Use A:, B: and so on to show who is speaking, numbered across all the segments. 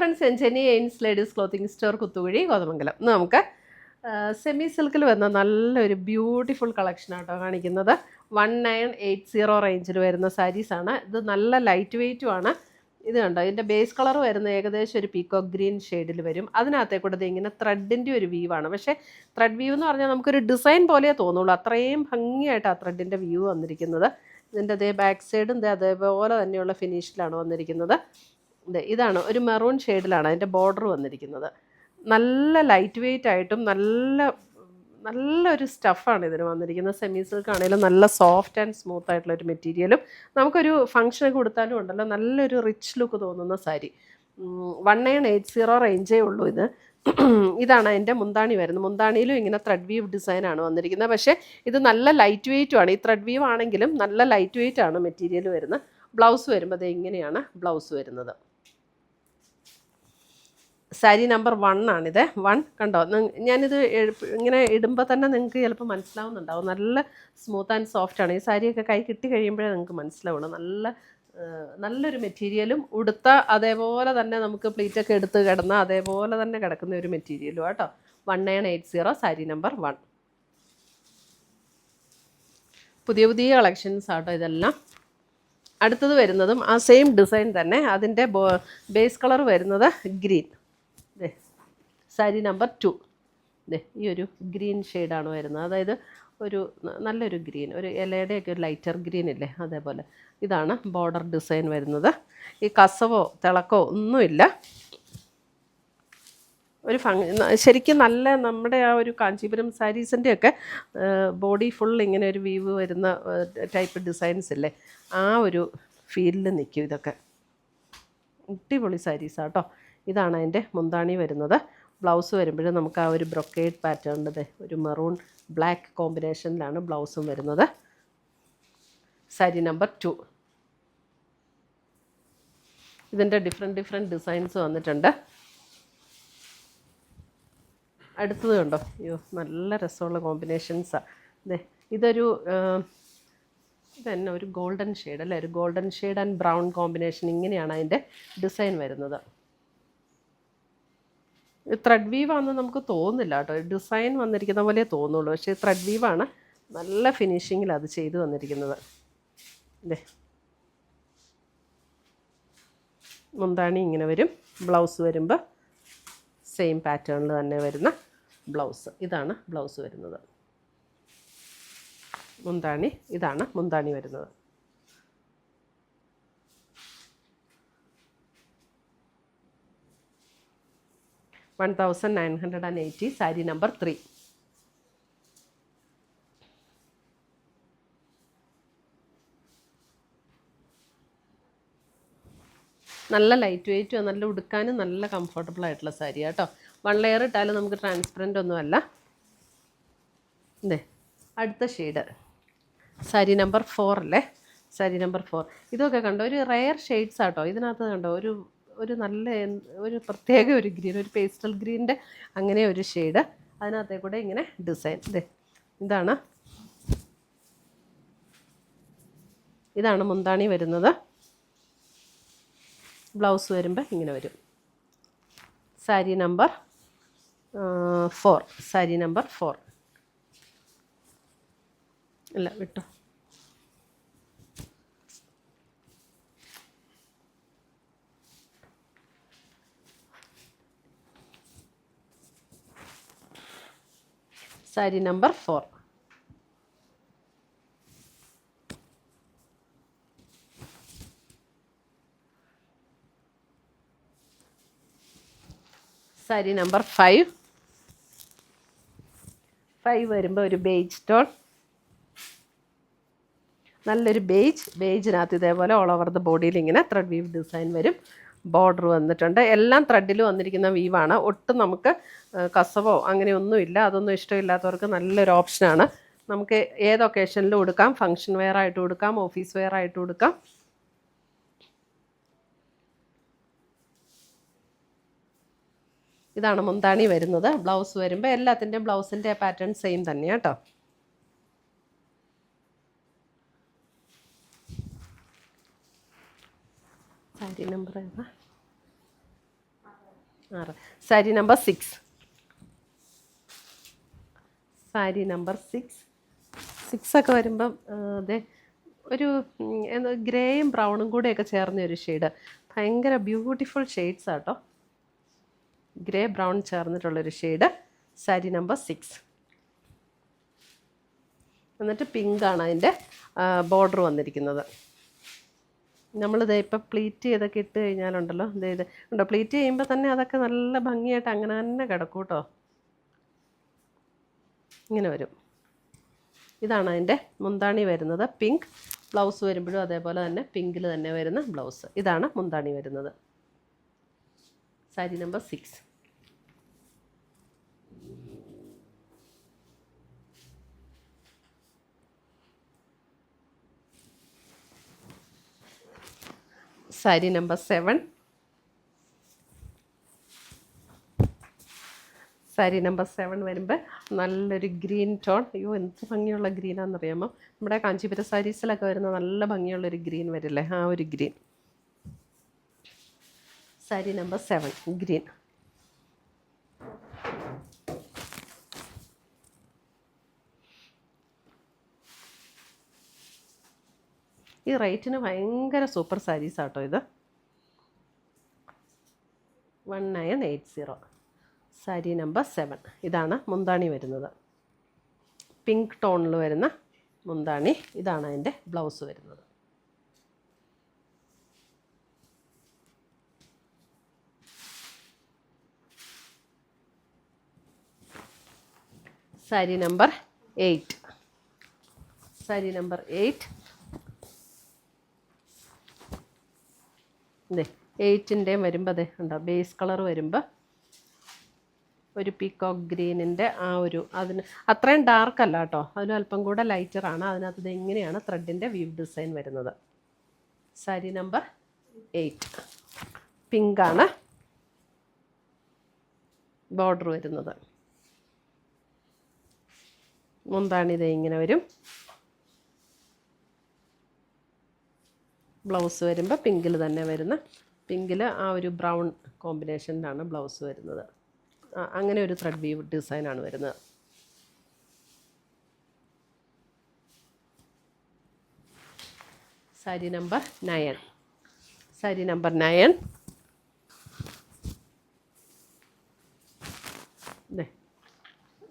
A: Friends, എൻജനി എയിൻസ് ladies clothing store Kuthukuzhy Kothamangalam. ഇന്ന് നമുക്ക് സെമി സിൽക്കിൽ വന്ന നല്ലൊരു ബ്യൂട്ടിഫുൾ കളക്ഷനാട്ടോ കാണിക്കുന്നത്. 1980 റേഞ്ചിൽ വരുന്ന സാരീസാണ്. ഇത് നല്ല ലൈറ്റ് വെയ്റ്റുമാണ്. ഇത് കണ്ടോ, ഇതിൻ്റെ ബേസ് കളർ വരുന്ന ഏകദേശം ഒരു പീക്കോക്ക് ഗ്രീൻ ഷെയ്ഡിൽ വരും. അതിനകത്തേ കൂടെ ഇത് ഇങ്ങനെ ത്രെഡിൻ്റെ ഒരു വ്യൂവാണ്. പക്ഷേ ത്രെഡ് വ്യൂ എന്ന് പറഞ്ഞാൽ നമുക്കൊരു ഡിസൈൻ പോലെ തോന്നുള്ളൂ. അത്രയും ഭംഗിയായിട്ട് ആ ത്രെഡിൻ്റെ വ്യൂ വന്നിരിക്കുന്നത്. ഇതിൻ്റെ അതേ ബാക്ക് സൈഡും അതേപോലെ തന്നെയുള്ള ഫിനിഷിലാണ് വന്നിരിക്കുന്നത്. ഇതാണ് ഒരു മെറൂൺ ഷെയ്ഡിലാണ് അതിൻ്റെ ബോർഡർ വന്നിരിക്കുന്നത്. നല്ല ലൈറ്റ് വെയ്റ്റ് ആയിട്ടും നല്ലൊരു സ്റ്റഫാണ് ഇതിന് വന്നിരിക്കുന്നത്. സെമി സിൽക്ക് ആണെങ്കിലും നല്ല സോഫ്റ്റ് ആൻഡ് സ്മൂത്ത് ആയിട്ടുള്ളൊരു മെറ്റീരിയലും നമുക്കൊരു ഫംഗ്ഷനൊക്കെ കൊടുത്താലും ഉണ്ടല്ലോ നല്ലൊരു റിച്ച് ലുക്ക് തോന്നുന്ന സാരി. 1980 റേഞ്ചേ ഉള്ളൂ ഇത്. ഇതാണ് അതിൻ്റെ മുന്താണി വരുന്നത്. മുന്താണിയിലും ഇങ്ങനെ ത്രെഡ് വീവ് ഡിസൈനാണ് വന്നിരിക്കുന്നത്. പക്ഷേ ഇത് നല്ല ലൈറ്റ് വെയ്റ്റുമാണ്. ഈ ത്രെഡ് വീവ് ആണെങ്കിലും നല്ല ലൈറ്റ് വെയ്റ്റ് ആണ് മെറ്റീരിയൽ വരുന്നത്. ബ്ലൗസ് വരുമ്പോൾ അത് ഇങ്ങനെയാണ് ബ്ലൗസ് വരുന്നത്. സാരി നമ്പർ 1 ആണിത്. 1 കണ്ടോ, ഞാനിത് ഇങ്ങനെ ഇടുമ്പോൾ തന്നെ നിങ്ങൾക്ക് ചിലപ്പോൾ മനസ്സിലാവുന്നുണ്ടാവും. നല്ല സ്മൂത്ത് ആൻഡ് സോഫ്റ്റ് ആണ്. ഈ സാരിയൊക്കെ കൈ കിട്ടി കഴിയുമ്പോഴേ നിങ്ങൾക്ക് മനസ്സിലാവുള്ളൂ. നല്ലൊരു മെറ്റീരിയലും ഉടുത്ത അതേപോലെ തന്നെ നമുക്ക് പ്ലീറ്റൊക്കെ എടുത്ത് കിടന്നാൽ അതേപോലെ തന്നെ കിടക്കുന്ന ഒരു മെറ്റീരിയലും കേട്ടോ. 1980 സാരി നമ്പർ 1. പുതിയ കളക്ഷൻസ് ആട്ടോ ഇതെല്ലാം. അടുത്തത് വരുന്നതും ആ സെയിം ഡിസൈൻ തന്നെ. അതിൻ്റെ ബേസ് കളർ വരുന്നത് ഗ്രീൻ. സാരി നമ്പർ 2. ഈ ഒരു ഗ്രീൻ ഷെയ്ഡാണ് വരുന്നത്. അതായത് ഒരു നല്ലൊരു ഗ്രീൻ, ഒരു ഇലയുടെയൊക്കെ ഒരു ലൈറ്റർ ഗ്രീൻ ഇല്ലേ, അതേപോലെ. ഇതാണ് ബോർഡർ ഡിസൈൻ വരുന്നത്. ഈ കസവോ തിളക്കോ ഒന്നുമില്ല. ഒരു ശരിക്കും നല്ല നമ്മുടെ ആ ഒരു കാഞ്ചീപുരം സാരീസിൻ്റെയൊക്കെ ബോഡി ഫുൾ ഇങ്ങനെ ഒരു വീവ് വരുന്ന ടൈപ്പ് ഡിസൈൻസ് ഇല്ലേ, ആ ഒരു ഫീലിൽ നിൽക്കും ഇതൊക്കെ. അടിപൊളി സാരീസാട്ടോ. ഇതാണ് അതിൻ്റെ മുന്താണി വരുന്നത്. ബ്ലൗസ് വരുമ്പോൾ നമുക്ക് ആ ഒരു ബ്രൊക്കേഡ് പാറ്റേണിൻ്റെ ഒരു മെറൂൺ ബ്ലാക്ക് കോമ്പിനേഷനിലാണ് ബ്ലൗസും വരുന്നത്. സാരി നമ്പർ 2. ഇതിൻ്റെ ഡിഫറെൻറ്റ് ഡിസൈൻസ് വന്നിട്ടുണ്ട്. അടുത്തത് കണ്ടോ, അയ്യോ നല്ല രസമുള്ള കോമ്പിനേഷൻസാണ്. ഇതൊരു ഇതന്നെ ഒരു ഗോൾഡൻ ഷെയ്ഡ് അല്ലേ, ഒരു golden shade and brown combination. ഇങ്ങനെയാണ് അതിൻ്റെ ഡിസൈൻ വരുന്നത്. ത്രെഡ് വീവാണെന്ന് നമുക്ക് തോന്നില്ല കേട്ടോ. ഡിസൈൻ വന്നിരിക്കുന്ന പോലെ തോന്നുള്ളൂ. പക്ഷേ ത്രെഡ് വീവാണ്. നല്ല ഫിനിഷിങ്ങിൽ അത് ചെയ്ത് വന്നിരിക്കുന്നത്. മുന്താണി ഇങ്ങനെ വരും. ബ്ലൗസ് വരുമ്പോൾ സെയിം പാറ്റേണിൽ തന്നെ വരുന്ന ബ്ലൗസ്. ഇതാണ് ബ്ലൗസ് വരുന്നത്. മുന്താണി ഇതാണ് മുന്താണി വരുന്നത്. $1980 സാരി നമ്പർ 3. നല്ല ലൈറ്റ് വെയ്റ്റ്, നല്ല ഉടുക്കാനും നല്ല കംഫർട്ടബിൾ ആയിട്ടുള്ള സാരി കേട്ടോ. 1 ലെയർ ഇട്ടാലും നമുക്ക് ട്രാൻസ്പെറൻ്റ് ഒന്നുമല്ല. അടുത്ത ഷെയ്ഡ് സാരി നമ്പർ 4 അല്ലേ. സാരി നമ്പർ 4 ഇതൊക്കെ കണ്ടോ, ഒരു റെയർ ഷെയ്ഡ്സ് ആട്ടോ. ഇതിനകത്ത് കണ്ടോ ഒരു നല്ല ഒരു പ്രത്യേക ഒരു ഗ്രീൻ, ഒരു പേസ്റ്റൽ ഗ്രീനിൻ്റെ അങ്ങനെ ഒരു ഷെയ്ഡ്. അതിനകത്തേ കൂടെ ഇങ്ങനെ ഡിസൈൻ. ഇതാണ് മുന്താണി വരുന്നത്. ബ്ലൗസ് വരുമ്പോൾ ഇങ്ങനെ വരും. സാരി നമ്പർ 4. സാരി നമ്പർ 4 അല്ല വിട്ടോ. സാരി നമ്പർ 4. സാരി നമ്പർ 5. 5 വരുമ്പോൾ ഒരു ബേജ് ടോൺ, നല്ലൊരു ബേജിനകത്ത് ഇതേപോലെ ഓൾ ഓവർ ദ ബോഡിയിൽ ഇങ്ങനെ ത്രെഡ് വീവ് ഡിസൈൻ വരും. ബോർഡർ വന്നിട്ടുണ്ട്. എല്ലാം ത്രെഡിൽ വന്നിരിക്കുന്ന വീവാണ്. ഒട്ടും നമുക്ക് കസവോ അങ്ങനെയൊന്നുമില്ല. അതൊന്നും ഇഷ്ടമില്ലാത്തവർക്ക് നല്ലൊരു ഓപ്ഷനാണ്. നമുക്ക് ഏത് ഒക്കേഷനിലും ഉടുക്കാം. ഫങ്ഷൻ വെയർ ആയിട്ട് ഉടുക്കാം, ഓഫീസ് വെയർ ആയിട്ട് ഉടുക്കാം. ഇതാണ് മുന്താണി വരുന്നത്. ബ്ലൗസ് വരുമ്പോൾ എല്ലാത്തിൻ്റെയും ബ്ലൗസിൻ്റെ പാറ്റേൺ സെയിം തന്നെയാണ് കേട്ടോ. സാരി നമ്പർ ഏതാ? 6. സാരി നമ്പർ 6. സാരി നമ്പർ 6. 6 ഒക്കെ വരുമ്പം അതെ ഒരു എന്താ ഗ്രേയും ബ്രൗണും കൂടെയൊക്കെ ചേർന്ന ഒരു ഷെയ്ഡ്. ഭയങ്കര ബ്യൂട്ടിഫുൾ ഷെയ്ഡ്സ് ആട്ടോ. ഗ്രേ ബ്രൗൺ ചേർന്നിട്ടുള്ളൊരു ഷെയ്ഡ്. സാരി നമ്പർ 6. എന്നിട്ട് പിങ്കാണ് അതിൻ്റെ ബോർഡർ വന്നിരിക്കുന്നത്. നമ്മളിത് ഇപ്പം പ്ലീറ്റ് ചെയ്തൊക്കെ ഇട്ട് കഴിഞ്ഞാലുണ്ടല്ലോ, ഇത് ഉണ്ടോ, പ്ലീറ്റ് ചെയ്യുമ്പോൾ തന്നെ അതൊക്കെ നല്ല ഭംഗിയായിട്ട് അങ്ങനെ തന്നെ കിടക്കും കേട്ടോ. ഇങ്ങനെ വരും. ഇതാണ് അതിൻ്റെ മുന്താണി വരുന്നത്. പിങ്ക് ബ്ലൗസ് വരുമ്പോഴും അതേപോലെ തന്നെ പിങ്കിൽ തന്നെ വരുന്ന ബ്ലൗസ്. ഇതാണ് മുന്താണി വരുന്നത്. Sari number 6. Sari number 7. Sari number 7 വരുമ്പോൾ നല്ലൊരു ഗ്രീൻ ടോൺ. അയ്യോ എന്ത് ഭംഗിയുള്ള ഗ്രീനാണെന്നറിയാമോ? നമ്മുടെ കാഞ്ചീപുരം സാരീസിലൊക്കെ വരുന്ന നല്ല ഭംഗിയുള്ളൊരു ഗ്രീൻ വരില്ലേ, ആ ഒരു ഗ്രീൻ. Sari number 7 green. ഈ റേറ്റിന് ഭയങ്കര സൂപ്പർ സാരീസ് ആട്ടോ ഇത്. 1980. സാരി നമ്പർ 7. ഇതാണ് മുന്താണി വരുന്നത്. പിങ്ക് ടോണിൽ വരുന്ന മുന്താണി. ഇതാണ് അതിൻ്റെ ബ്ലൗസ് വരുന്നത്. സാരി നമ്പർ 8. സാരി നമ്പർ 8. അതെ 8ൻ്റെയും വരുമ്പോൾ അതെ ഉണ്ടോ, ബേസ് കളർ വരുമ്പോൾ ഒരു പീക്കോക്ക് ഗ്രീനിൻ്റെ ആ ഒരു, അതിന് അത്രയും ഡാർക്ക് അല്ല കേട്ടോ, അതിന് അല്പം കൂടെ ലൈറ്ററാണ്. അതിനകത്ത് ഇത് എങ്ങനെയാണ് ത്രെഡിൻ്റെ വീവ് ഡിസൈൻ വരുന്നത്. സാരി നമ്പർ 8. പിങ്കാണ് ബോർഡർ വരുന്നത്. മുന്താണി ഇത് ഇങ്ങനെ വരും. ബ്ലൗസ് വരുമ്പോൾ പിങ്കിൽ തന്നെ വരുന്ന, പിങ്കിൽ ആ ഒരു ബ്രൗൺ കോമ്പിനേഷനിലാണ് ബ്ലൗസ് വരുന്നത്. അങ്ങനെ ഒരു ത്രെഡ് വീവ് ഡിസൈനാണ് വരുന്നത്. സാരി നമ്പർ 9. സാരി നമ്പർ 9.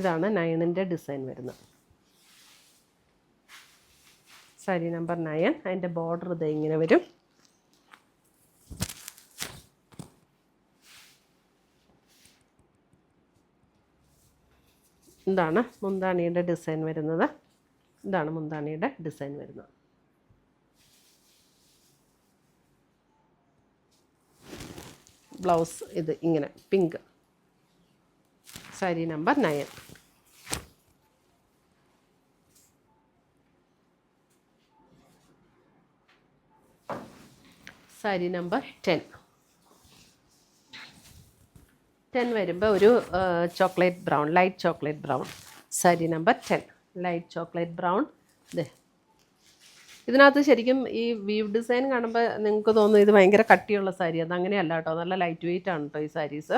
A: ഇതാണ് 9ൻ്റെ ഡിസൈൻ വരുന്നത്. സാരി നമ്പർ 9. അതിൻ്റെ ബോർഡർ ഇത് ഇങ്ങനെ വരും. ഇതാണ് മുന്താണിയുടെ ഡിസൈൻ വരുന്നത്. ഇതാണ് മുന്താണിയുടെ ഡിസൈൻ വരുന്നത്. ബ്ലൗസ് ഇത് ഇങ്ങനെ pink. Sari number 9. Sari number 10. 10 വരുമ്പോൾ ഒരു chocolate brown, light chocolate brown. Sari number 10 light chocolate brown. ഇതേ ഇതിനകത്ത് ശരിക്കും ഈ വീവ് ഡിസൈൻ കാണുമ്പോൾ നിങ്ങൾക്ക് തോന്നും ഇത് ഭയങ്കര കട്ടിയുള്ള സാരി. അത് അങ്ങനെയല്ല കേട്ടോ, നല്ല ലൈറ്റ് വെയിറ്റ് ആണ് കേട്ടോ ഈ സാരീസ്.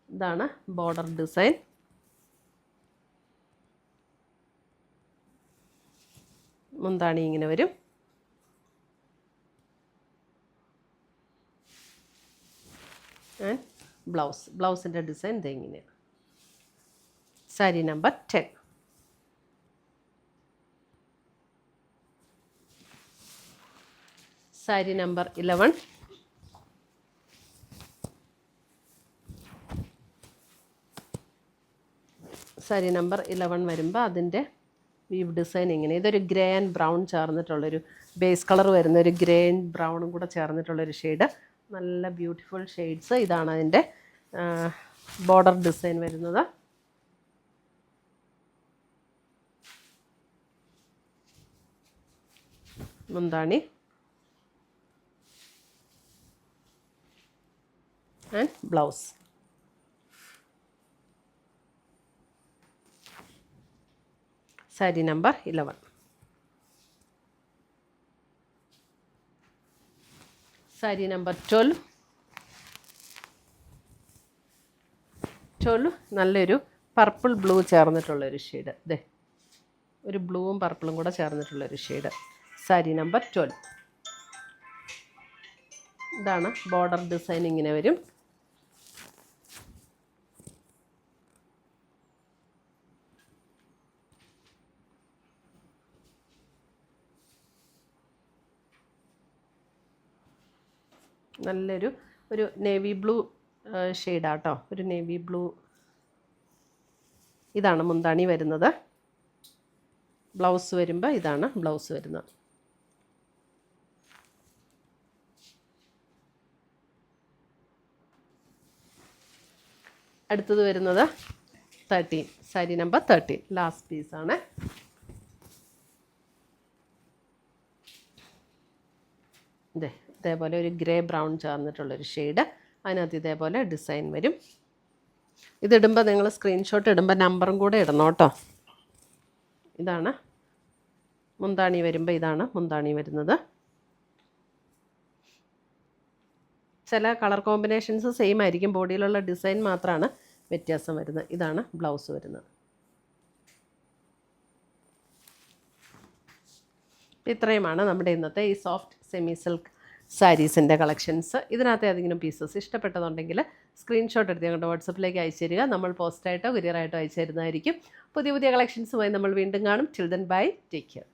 A: ഇതാണ് ബോർഡർ ഡിസൈൻ. മുന്താണി ഇങ്ങനെ വരും. ബ്ലൗസിൻ്റെ ഡിസൈൻ ഇത് ഇങ്ങനെയാണ്. Sari number 10. Sari number 11. Sari number 11 വരുമ്പോൾ അതിൻ്റെ വീവ് ഡിസൈൻ ഇങ്ങനെ. ഇതൊരു ഗ്രേ ആൻഡ് ബ്രൗൺ ചേർന്നിട്ടുള്ളൊരു ബേസ് കളർ വരുന്ന ഒരു ഗ്രേ ആൻഡ് ബ്രൗണും കൂടെ ചേർന്നിട്ടുള്ളൊരു ഷെയ്ഡ്. നല്ല ബ്യൂട്ടിഫുൾ ഷെയ്ഡ്സ്. ഇതാണ് അതിൻ്റെ ബോർഡർ ഡിസൈൻ വരുന്നത്. മുന്താണി and blouse. Sari number 11. Sari number 12. 12 നല്ലൊരു പർപ്പിൾ ബ്ലൂ ചേർന്നിട്ടുള്ളൊരു ഷെയ്ഡ്. ഇതേ ഒരു ബ്ലൂവും പർപ്പിളും കൂടെ ചേർന്നിട്ടുള്ളൊരു ഷെയ്ഡ്. സാരി നമ്പർ 12. ഇതാണ് ബോർഡർ ഡിസൈൻ, ഇങ്ങനെ വരും. നല്ലൊരു നേവി ബ്ലൂ ഷെയ്ഡാട്ടോ, ഒരു നേവി ബ്ലൂ. ഇതാണ് മുന്താണി വരുന്നത്. ബ്ലൗസ് വരുമ്പോൾ ഇതാണ് ബ്ലൗസ് വരുന്നത്. അടുത്തത് വരുന്നത് 13, സാരി നമ്പർ 13, ലാസ്റ്റ് പീസാണ്. ഇതേപോലെ ഒരു ഗ്രേ ബ്രൗൺ ചേർന്നിട്ടുള്ളൊരു ഷെയ്ഡ്. അതിനകത്ത് ഇതേപോലെ ഡിസൈൻ വരും. ഇതിടുമ്പോൾ നിങ്ങൾ സ്ക്രീൻഷോട്ട് ഇടുമ്പോൾ നമ്പറും കൂടെ ഇടണം കേട്ടോ. ഇതാണ് മുന്താണി വരുമ്പോൾ ഇതാണ് മുന്താണി വരുന്നത്. ചില കളർ കോമ്പിനേഷൻസ് സെയിം ആയിരിക്കും, ബോഡിയിലുള്ള ഡിസൈൻ മാത്രമാണ് വ്യത്യാസം വരുന്നത്. ഇതാണ് ബ്ലൗസ് വരുന്നത്. ഇത്രയുമാണ് നമ്മുടെ ഇന്നത്തെ ഈ സോഫ്റ്റ് സെമി സിൽക്ക് സാരീസിൻ്റെ കളക്ഷൻസ്. ഇതിനകത്ത് ഏതെങ്കിലും പീസസ് ഇഷ്ടപ്പെട്ടതുണ്ടെങ്കിൽ സ്ക്രീൻഷോട്ട് എടുത്ത് ഞങ്ങളുടെ വാട്സപ്പിലേക്ക് അയച്ചു തരിക. നമ്മൾ പോസ്റ്റായിട്ടോ കൊറിയറായിട്ടോ അയച്ചു തരുന്നതായിരിക്കും. പുതിയ കളക്ഷൻസുമായി നമ്മൾ വീണ്ടും കാണും. Till then bye, take care.